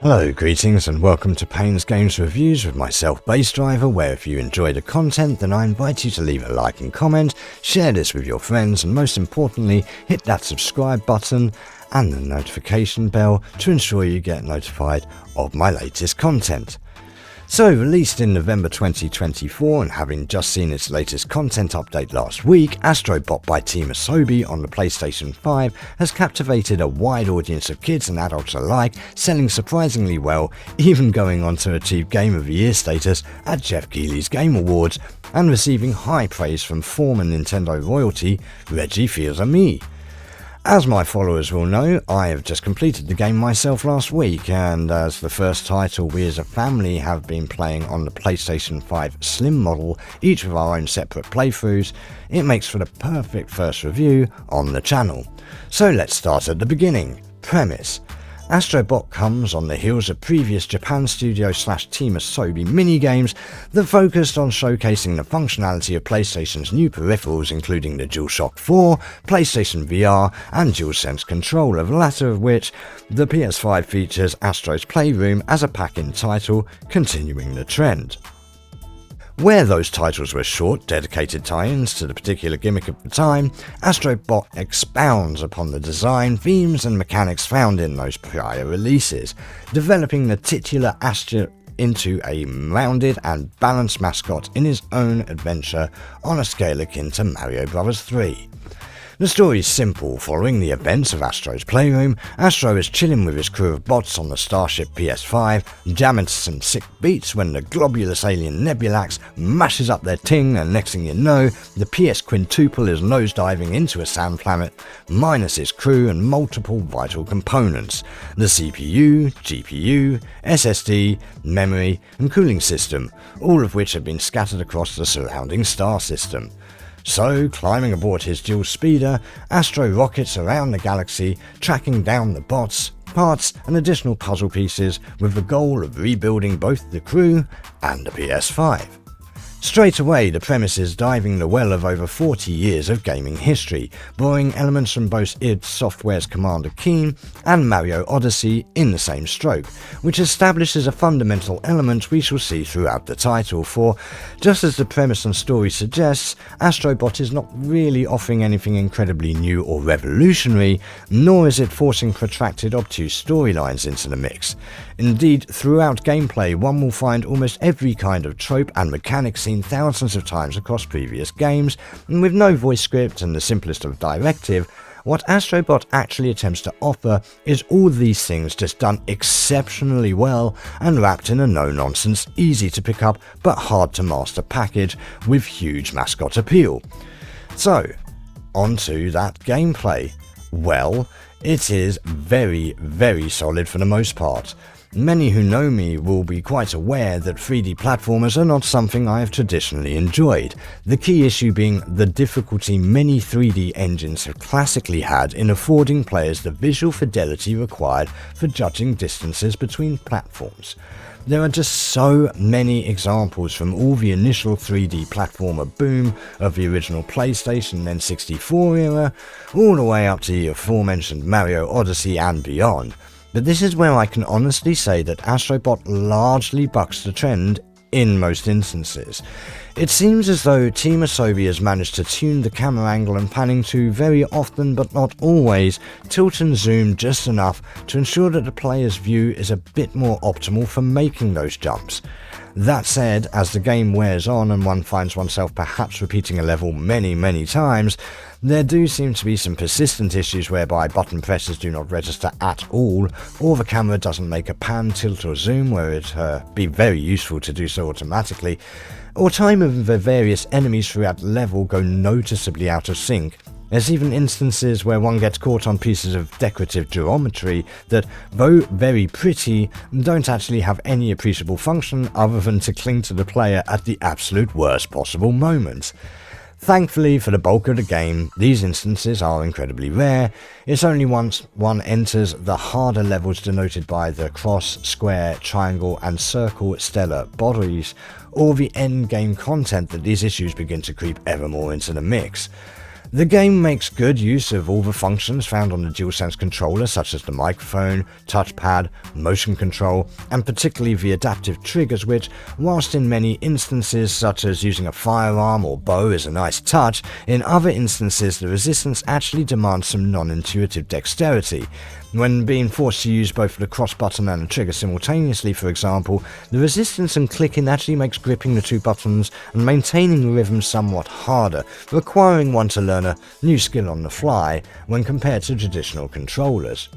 Hello, greetings and welcome to Paine's Games Reviews with myself, Base Driver, where if you enjoy the content then I invite you to leave a like and comment, share this with your friends and most importantly hit that subscribe button and the notification bell to ensure you get notified of my latest content. So, released in November 2024 and having just seen its latest content update last week, Astro Bot by Team Asobi on the PlayStation 5 has captivated a wide audience of kids and adults alike, selling surprisingly well, even going on to achieve Game of the Year status at Jeff Keighley's Game Awards, and receiving high praise from former Nintendo royalty Reggie Fils-Aimé. As my followers will know, I have just completed the game myself last week, and as the first title we as a family have been playing on the PlayStation 5 Slim model, each with our own separate playthroughs, it makes for the perfect first review on the channel. So let's start at the beginning. Premise. Astro Bot comes on the heels of previous Japan Studio / Team Asobi minigames that focused on showcasing the functionality of PlayStation's new peripherals, including the DualShock 4, PlayStation VR and DualSense controller, the latter of which the PS5 features Astro's Playroom as a pack-in title, continuing the trend. Where those titles were short, dedicated tie-ins to the particular gimmick of the time, Astro Bot expounds upon the design, themes and mechanics found in those prior releases, developing the titular Astro into a rounded and balanced mascot in his own adventure on a scale akin to Mario Bros. 3. The story is simple. Following the events of Astro's Playroom, Astro is chilling with his crew of bots on the starship PS5, jamming to some sick beats when the globulous alien Nebulax mashes up their ting, and next thing you know, the PS quintuple is nosediving into a sand planet, minus its crew and multiple vital components: the CPU, GPU, SSD, memory and cooling system, all of which have been scattered across the surrounding star system. So, climbing aboard his dual speeder, Astro rockets around the galaxy, tracking down the bots, parts and additional puzzle pieces with the goal of rebuilding both the crew and the PS5. Straight away, the premise is diving the well of over 40 years of gaming history, borrowing elements from both id Software's Commander Keen and Mario Odyssey in the same stroke, which establishes a fundamental element we shall see throughout the title, for, just as the premise and story suggests, Astro Bot is not really offering anything incredibly new or revolutionary, nor is it forcing protracted obtuse storylines into the mix. Indeed, throughout gameplay one will find almost every kind of trope and mechanic seen thousands of times across previous games, and with no voice script and the simplest of directive, what Astro Bot actually attempts to offer is all these things just done exceptionally well and wrapped in a no-nonsense, easy to pick up but hard to master package with huge mascot appeal. So, onto that gameplay. Well, it is very solid for the most part. Many who know me will be quite aware that 3D platformers are not something I have traditionally enjoyed, the key issue being the difficulty many 3D engines have classically had in affording players the visual fidelity required for judging distances between platforms. There are just so many examples from all the initial 3D platformer boom of the original PlayStation and N64 era, all the way up to the aforementioned Mario Odyssey and beyond. But this is where I can honestly say that Astro Bot largely bucks the trend in most instances. It seems as though Team Asobi has managed to tune the camera angle and panning to, very often but not always, tilt and zoom just enough to ensure that the player's view is a bit more optimal for making those jumps. That said, as the game wears on and one finds oneself perhaps repeating a level many times, there do seem to be some persistent issues whereby button presses do not register at all, or the camera doesn't make a pan, tilt or zoom where it'd be very useful to do so automatically, or time of the various enemies throughout the level go noticeably out of sync. There's even instances where one gets caught on pieces of decorative geometry that, though very pretty, don't actually have any appreciable function other than to cling to the player at the absolute worst possible moments. Thankfully for the bulk of the game, these instances are incredibly rare. It's only once one enters the harder levels denoted by the cross, square, triangle and circle stellar bodies, or the end game content, that these issues begin to creep ever more into the mix. The game makes good use of all the functions found on the DualSense controller, such as the microphone, touchpad, motion control, and particularly the adaptive triggers which, whilst in many instances such as using a firearm or bow is a nice touch, in other instances the resistance actually demands some non-intuitive dexterity. When being forced to use both the cross button and the trigger simultaneously, for example, the resistance and clicking actually makes gripping the two buttons and maintaining the rhythm somewhat harder, requiring one to learn a new skill on the fly when compared to traditional controllers.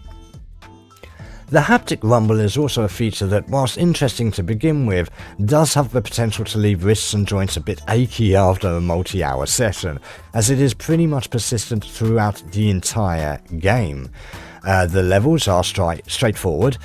The haptic rumble is also a feature that, whilst interesting to begin with, does have the potential to leave wrists and joints a bit achy after a multi-hour session, as it is pretty much persistent throughout the entire game. The levels are straightforward,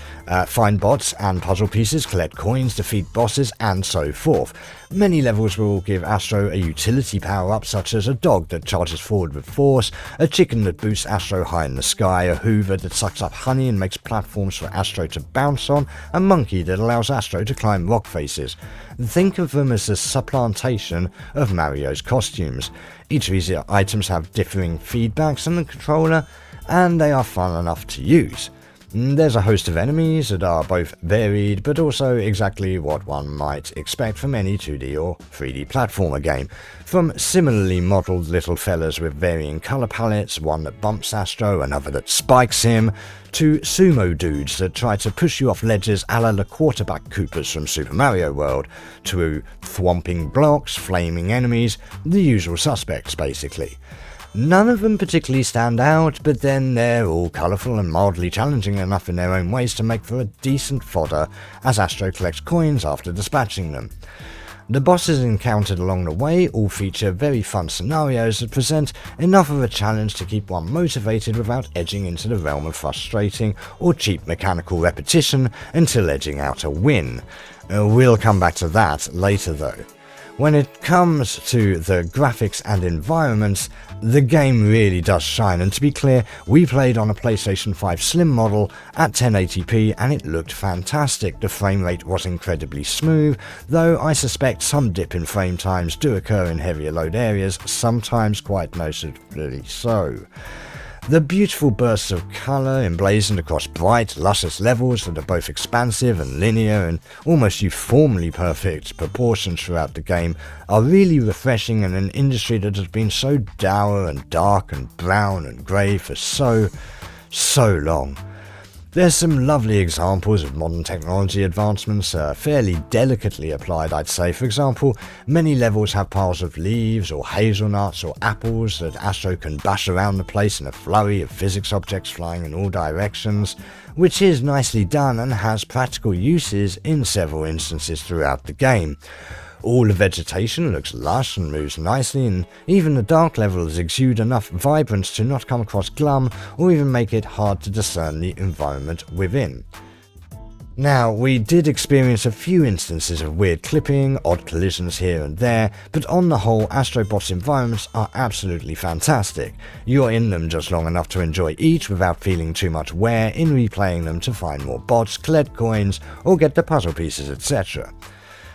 find bots and puzzle pieces, collect coins, defeat bosses, and so forth. Many levels will give Astro a utility power-up such as a dog that charges forward with force, a chicken that boosts Astro high in the sky, a hoover that sucks up honey and makes platforms for Astro to bounce on, a monkey that allows Astro to climb rock faces. Think of them as a supplantation of Mario's costumes. Each of these items have differing feedbacks on the controller, and they are fun enough to use. There's a host of enemies that are both varied, but also exactly what one might expect from any 2D or 3D platformer game. From similarly modelled little fellas with varying colour palettes, one that bumps Astro, another that spikes him, to sumo dudes that try to push you off ledges a la the quarterback Koopas from Super Mario World, to thwomping blocks, flaming enemies, the usual suspects basically. None of them particularly stand out, but then they're all colourful and mildly challenging enough in their own ways to make for a decent fodder as Astro collects coins after dispatching them. The bosses encountered along the way all feature very fun scenarios that present enough of a challenge to keep one motivated without edging into the realm of frustrating or cheap mechanical repetition until edging out a win. We'll come back to that later though. When it comes to the graphics and environments, the game really does shine, and to be clear, we played on a PlayStation 5 Slim model at 1080p and it looked fantastic. The frame rate was incredibly smooth, though I suspect some dip in frame times do occur in heavier load areas, sometimes quite noticeably so. The beautiful bursts of colour emblazoned across bright, luscious levels that are both expansive and linear and almost uniformly perfect proportions throughout the game are really refreshing in an industry that has been so dour and dark and brown and grey for so long. There's some lovely examples of modern technology advancements, fairly delicately applied I'd say. For example, many levels have piles of leaves or hazelnuts or apples that Astro can bash around the place in a flurry of physics objects flying in all directions, which is nicely done and has practical uses in several instances throughout the game. All the vegetation looks lush and moves nicely, and even the dark levels exude enough vibrance to not come across glum or even make it hard to discern the environment within. Now, we did experience a few instances of weird clipping, odd collisions here and there, but on the whole, Astro Bot's environments are absolutely fantastic. You're in them just long enough to enjoy each without feeling too much wear in replaying them to find more bots, collect coins, or get the puzzle pieces, etc.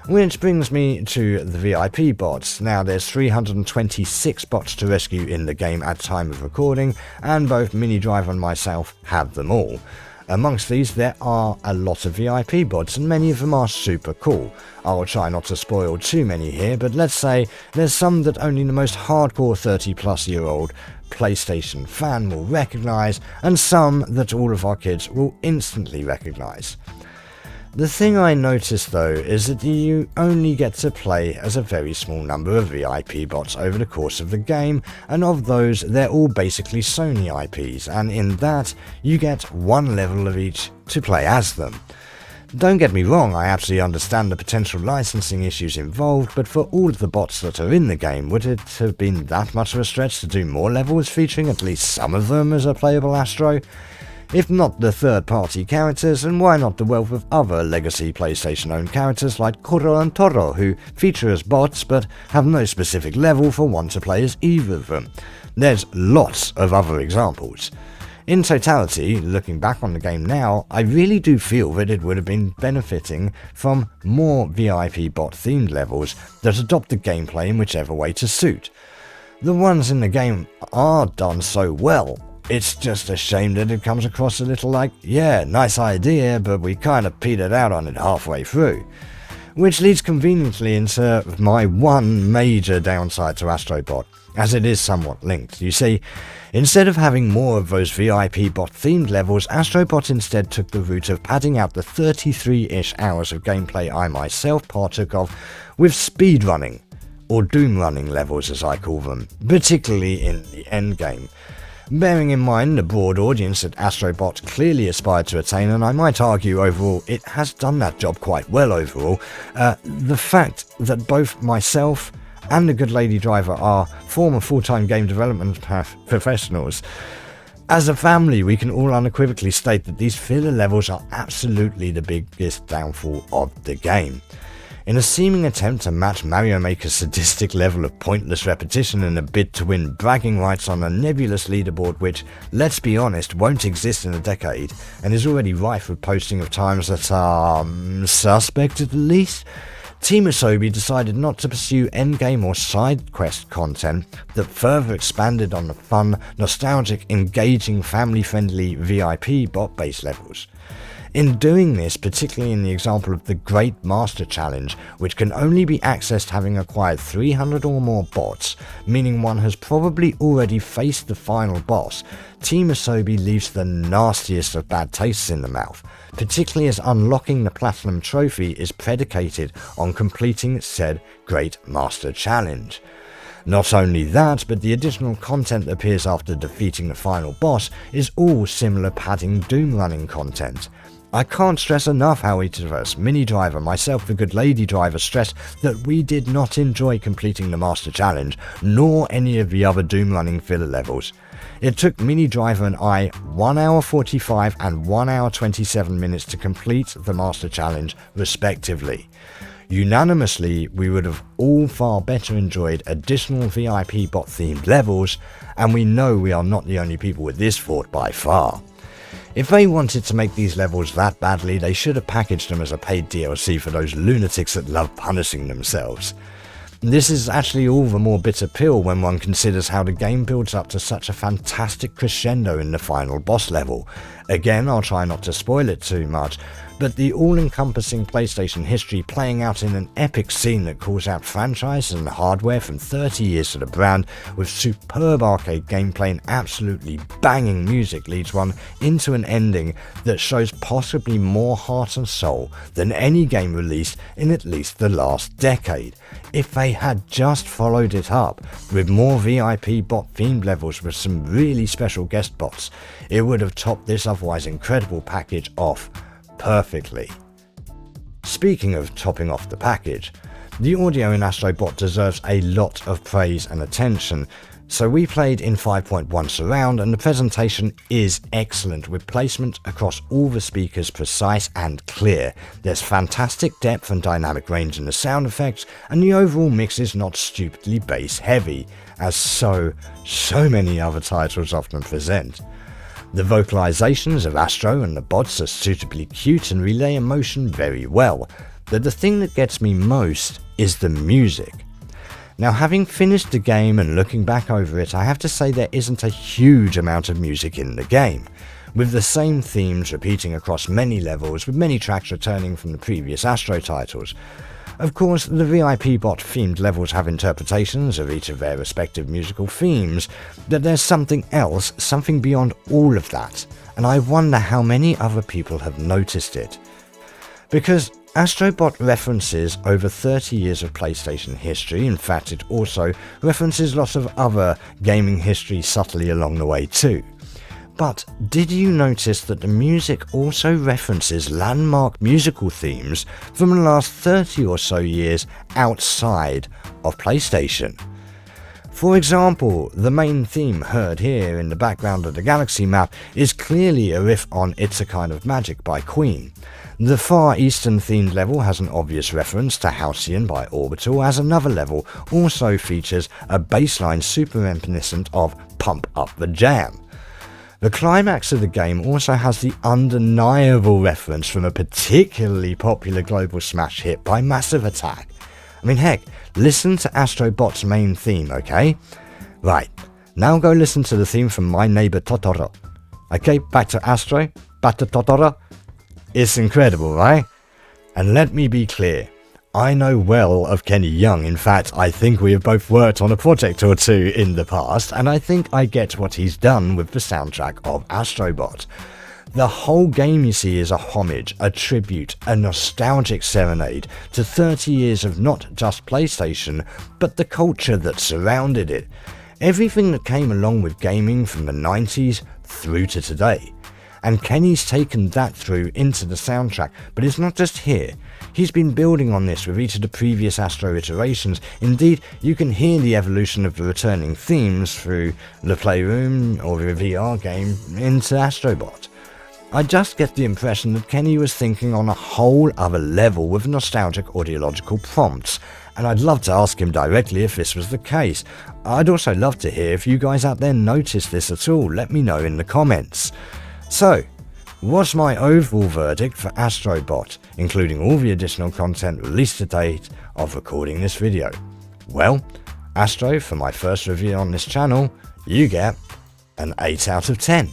Which brings me to the VIP bots. Now there's 326 bots to rescue in the game at time of recording, and both Minidriver and myself have them all. Amongst these there are a lot of VIP bots, and many of them are super cool. I'll try not to spoil too many here, but let's say there's some that only the most hardcore 30-plus-year-old PlayStation fan will recognise, and some that all of our kids will instantly recognise. The thing I noticed though is that you only get to play as a very small number of VIP bots over the course of the game, and of those they're all basically Sony IPs, and in that you get one level of each to play as them. Don't get me wrong, I absolutely understand the potential licensing issues involved, but for all of the bots that are in the game, would it have been that much of a stretch to do more levels featuring at least some of them as a playable Astro? If not the third-party characters, and why not the wealth of other legacy PlayStation-owned characters like Koro and Toro, who feature as bots but have no specific level for one to play as either of them. There's lots of other examples. In totality, looking back on the game now, I really do feel that it would have been benefiting from more VIP bot-themed levels that adopt the gameplay in whichever way to suit. The ones in the game are done so well. It's just a shame that it comes across a little like, yeah, nice idea, but we kind of petered out on it halfway through. Which leads conveniently into my one major downside to Astro Bot, as it is somewhat linked. You see, instead of having more of those VIP bot themed levels, Astro Bot instead took the route of padding out the 33-ish hours of gameplay I myself partook of with speedrunning, or doom running levels as I call them, particularly in the endgame. Bearing in mind the broad audience that Astro Bot clearly aspired to attain, and I might argue overall it has done that job quite well overall, the fact that both myself and the good lady driver are former full-time game development professionals. As a family, we can all unequivocally state that these filler levels are absolutely the biggest downfall of the game. In a seeming attempt to match Mario Maker's sadistic level of pointless repetition in a bid to win bragging rights on a nebulous leaderboard which, let's be honest, won't exist in a decade, and is already rife with posting of times that are suspect at the least, Team Asobi decided not to pursue endgame or side quest content that further expanded on the fun, nostalgic, engaging, family-friendly VIP bot-based levels. In doing this, particularly in the example of the Great Master Challenge, which can only be accessed having acquired 300 or more bots, meaning one has probably already faced the final boss, Team Asobi leaves the nastiest of bad tastes in the mouth, particularly as unlocking the Platinum Trophy is predicated on completing said Great Master Challenge. Not only that, but the additional content that appears after defeating the final boss is all similar padding doom running content. I can't stress enough how each of us, Mini Driver, myself the good lady driver, stressed that we did not enjoy completing the Master Challenge, nor any of the other doom running filler levels. It took Mini Driver and I 1 hour 45 and 1 hour 27 minutes to complete the Master Challenge respectively. Unanimously, we would have all far better enjoyed additional VIP bot themed levels, and we know we are not the only people with this thought by far. If they wanted to make these levels that badly, they should have packaged them as a paid DLC for those lunatics that love punishing themselves. This is actually all the more bitter pill when one considers how the game builds up to such a fantastic crescendo in the final boss level. Again, I'll try not to spoil it too much, but the all-encompassing PlayStation history playing out in an epic scene that calls out franchise and hardware from 30 years to the brand, with superb arcade gameplay and absolutely banging music, leads one into an ending that shows possibly more heart and soul than any game released in at least the last decade. If they had just followed it up with more VIP bot themed levels with some really special guest bots, it would have topped this otherwise incredible package off perfectly. Speaking of topping off the package, the audio in Astro Bot deserves a lot of praise and attention. So we played in 5.1 surround, and the presentation is excellent with placement across all the speakers precise and clear. There's fantastic depth and dynamic range in the sound effects, and the overall mix is not stupidly bass heavy, as so many other titles often present. The vocalizations of Astro and the bots are suitably cute and relay emotion very well, but the thing that gets me most is the music. Now, having finished the game and looking back over it, I have to say there isn't a huge amount of music in the game, with the same themes repeating across many levels, with many tracks returning from the previous Astro titles. Of course, the VIP bot themed levels have interpretations of each of their respective musical themes, but there's something else, something beyond all of that, and I wonder how many other people have noticed it. Because Astro Bot references over 30 years of PlayStation history. In fact, it also references lots of other gaming history subtly along the way too. But did you notice that the music also references landmark musical themes from the last 30 or so years outside of PlayStation? For example, the main theme heard here in the background of the Galaxy map is clearly a riff on It's a Kind of Magic by Queen. The Far Eastern themed level has an obvious reference to Halcyon by Orbital, as another level also features a bassline super reminiscent of Pump Up the Jam. The climax of the game also has the undeniable reference from a particularly popular global smash hit by Massive Attack. I mean, heck, listen to Astro Bot's main theme, okay? Right, now go listen to the theme from My Neighbor Totoro. Okay, back to Astro, back to Totoro. It's incredible, right? And let me be clear, I know well of Kenny Young. In fact, I think we have both worked on a project or two in the past, and I think I get what he's done with the soundtrack of Astro Bot. The whole game, you see, is a homage, a tribute, a nostalgic serenade to 30 years of not just PlayStation, but the culture that surrounded it. Everything that came along with gaming from the 90s through to today. And Kenny's taken that through into the soundtrack, but it's not just here. He's been building on this with each of the previous Astro iterations. Indeed, you can hear the evolution of the returning themes through the Playroom or the VR game into Astro Bot. I just get the impression that Kenny was thinking on a whole other level with nostalgic audiological prompts, and I'd love to ask him directly if this was the case. I'd also love to hear if you guys out there noticed this at all. Let me know in the comments. So, what's my overall verdict for Astro Bot, including all the additional content released to date of recording this video? Well, Astro, for my first review on this channel, you get an 8 out of 10.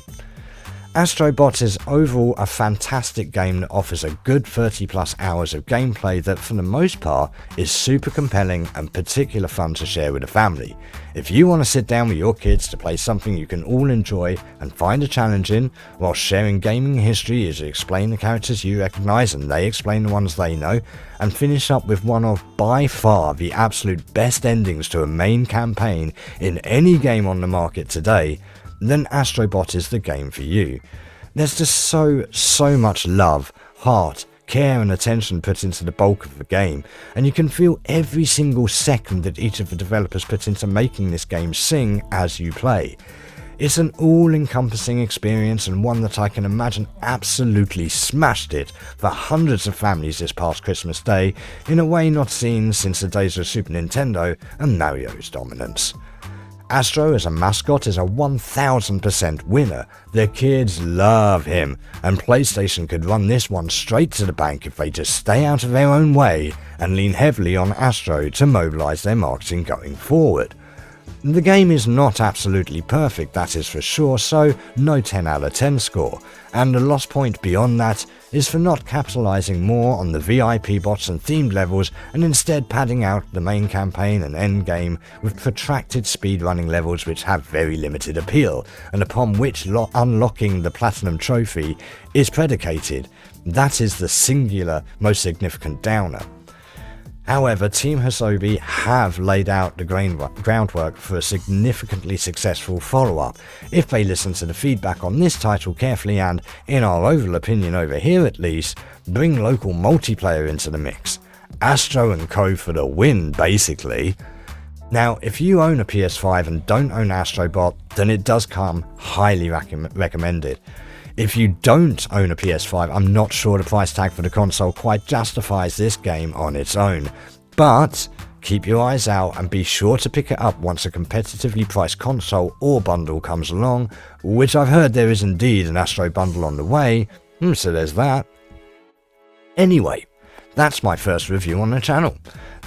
Astro Bot is overall a fantastic game that offers a good 30 plus hours of gameplay that for the most part is super compelling and particular fun to share with a family. If you want to sit down with your kids to play something you can all enjoy and find a challenge in, while sharing gaming history as you explain the characters you recognise and they explain the ones they know, and finish up with one of by far the absolute best endings to a main campaign in any game on the market today, then Astro Bot is the game for you. There's just so much love, heart, care and attention put into the bulk of the game, and you can feel every single second that each of the developers put into making this game sing as you play. It's an all-encompassing experience and one that I can imagine absolutely smashed it for hundreds of families this past Christmas Day in a way not seen since the days of Super Nintendo and Mario's dominance. Astro as a mascot is a 1000% winner. The kids love him, and PlayStation could run this one straight to the bank if they just stay out of their own way and lean heavily on Astro to mobilise their marketing going forward. The game is not absolutely perfect, that is for sure, so no 10 out of 10 score, and the lost point beyond that is for not capitalising more on the VIP bots and themed levels and instead padding out the main campaign and endgame with protracted speedrunning levels which have very limited appeal, and upon which unlocking the Platinum Trophy is predicated. That is the singular most significant downer. However, Team Hasobi have laid out the groundwork for a significantly successful follow-up if they listen to the feedback on this title carefully and, in our overall opinion over here at least, bring local multiplayer into the mix. Astro and Co for the win, basically. Now, if you own a PS5 and don't own Astro Bot, then it does come highly recommended. If you don't own a PS5, I'm not sure the price tag for the console quite justifies this game on its own. But keep your eyes out and be sure to pick it up once a competitively priced console or bundle comes along, which I've heard there is indeed an Astro bundle on the way, so there's that. Anyway, that's my first review on the channel.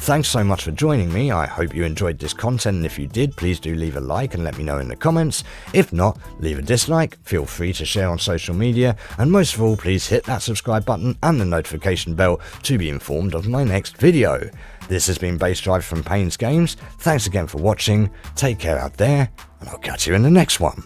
Thanks so much for joining me. I hope you enjoyed this content, and if you did, please do leave a like and let me know in the comments. If not, leave a dislike, feel free to share on social media, and most of all, please hit that subscribe button and the notification bell to be informed of my next video. This has been Bass Drive from Paine's Games. Thanks again for watching, take care out there, and I'll catch you in the next one.